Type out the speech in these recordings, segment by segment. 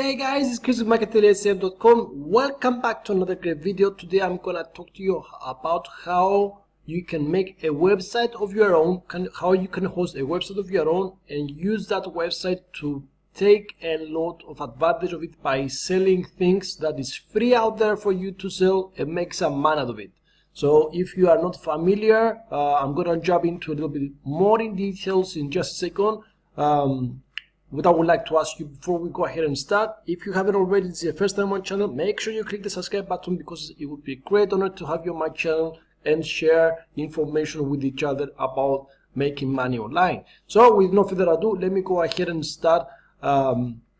Hey guys, it's Chris with marketingyesf.com. Welcome back to another great video. Today I'm gonna talk to you about how you can make a website of your own, how you can host a website of your own and use that website to take a lot of advantage of it by selling things that is free out there for you to sell and make some money out of it. So if you are not familiar, I'm gonna jump into a little bit more in details in just a second. What I would like to ask you before we go ahead and start, if you haven't already, it's your first time on my channel, make sure you click the subscribe button because it would be a great honor to have you on my channel and share information with each other about making money online. So with no further ado, let me go ahead and start a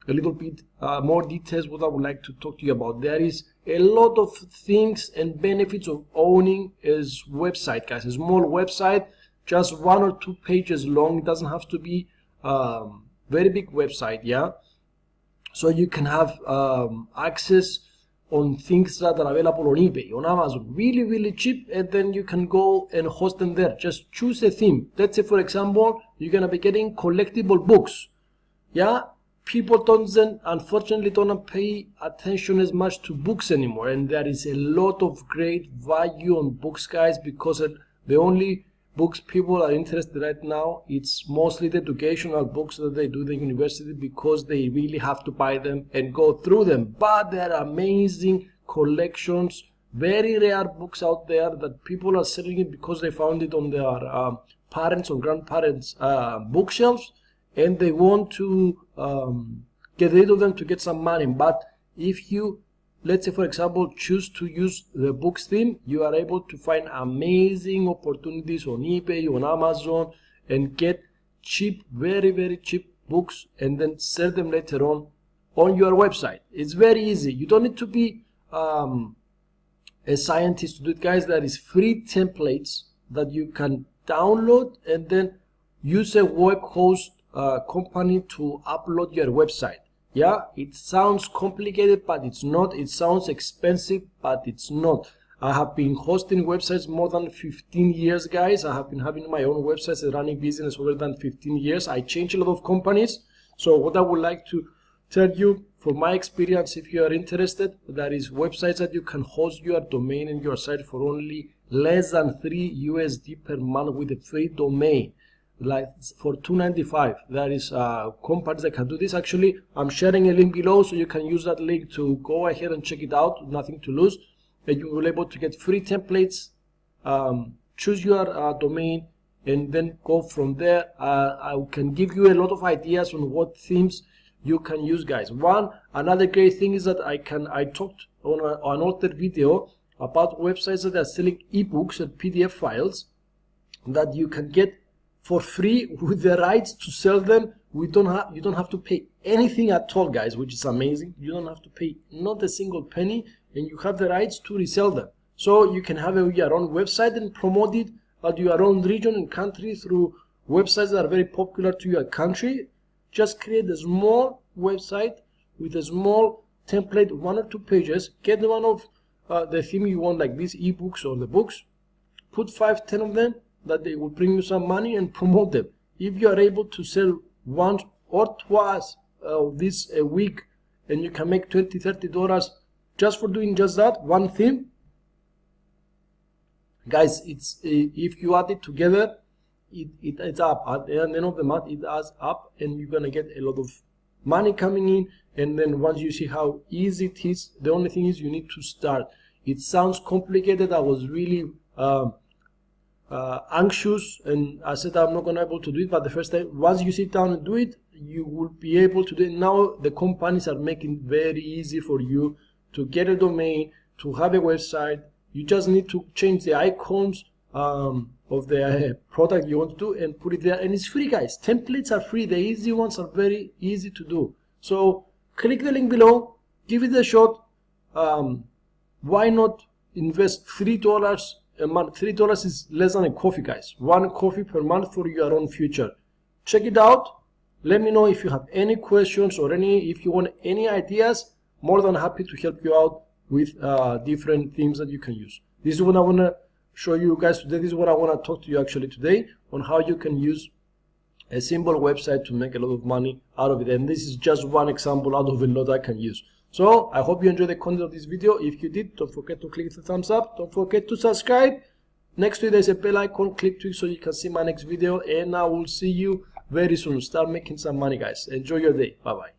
little bit more details what I would like to talk to you about. There is a lot of things and benefits of owning a website, guys. A small website, just 1 or 2 pages long. It doesn't have to be very big website, yeah. So you can have access on things that are available on eBay, on Amazon, really cheap, and then you can go and host them there. Just choose a theme. Let's say, for example, you're gonna be getting collectible books, yeah. People unfortunately don't pay attention as much to books anymore, and there is a lot of great value on books, guys, because the only books people are interested right now, it's mostly the educational books that they do in the university because they really have to buy them and go through them. But there are amazing collections, very rare books out there that people are selling it because they found it on their parents or grandparents' bookshelves, and they want to get rid of them to get some money. But if you, let's say for example, choose to use the books theme, you are able to find amazing opportunities on eBay, on Amazon, and get cheap, very cheap books and then sell them later on your website. It's very easy. You don't need to be a scientist to do it, guys. There is free templates that you can download and then use a web host company to upload your website. Yeah, it sounds complicated, but it's not. It sounds expensive, but it's not. I have been hosting websites more than 15 years, guys. I have been having my own websites and running business over than 15 years. I changed a lot of companies. So what I would like to tell you, from my experience, if you are interested, there is websites that you can host your domain and your site for only less than $3 per month with a free domain. Like for $2.95. There is companies that can do this. Actually, I'm sharing a link below, so you can use that link to go ahead and check it out. Nothing to lose, and you will be able to get free templates. Choose your domain, and then go from there. I can give you a lot of ideas on what themes you can use, guys. Another great thing is that I talked on an older video about websites that are selling ebooks and PDF files that you can get for free with the rights to sell them. You don't have to pay anything at all, guys, which is amazing. You don't have to pay not a single penny, and you have the rights to resell them. So you can have your own website and promote it at your own region and country through websites that are very popular to your country. Just create a small website with a small template, 1 or 2 pages. Get one of the theme you want, like these ebooks or the books. Put 5-10 of them that they will bring you some money, and promote them. If you are able to sell once or twice this a week, and you can make $20-30 just for doing just that one theme, guys, it's if you add it together, it's up at the end of the month. It adds up, and you're gonna get a lot of money coming in. And then once you see how easy it is, the only thing is you need to start. It sounds complicated. I was really anxious, and I said I'm not gonna be able to do it, but the first time, once you sit down and do it, you will be able to do it. Now the companies are making it very easy for you to get a domain, to have a website. You just need to change the icons of the product you want to do and put it there, and it's free, guys. Templates are free. The easy ones are very easy to do. So click the link below, give it a shot. Why not invest $3 a month? $3 is less than a coffee, guys. 1 coffee per month for your own future. Check it out. Let me know if you have any questions or if you want any ideas. More than happy to help you out with different themes that you can use. This is what I want to show you guys today. This is what I want to talk to you actually today, on how you can use a simple website to make a lot of money out of it. And this is just one example out of a lot I can use. So I hope you enjoyed the content of this video. If you did, don't forget to click the thumbs up. Don't forget to subscribe. Next to it there's a bell icon. Click to it so you can see my next video, and I will see you very soon. Start making some money, guys. Enjoy your day. Bye bye.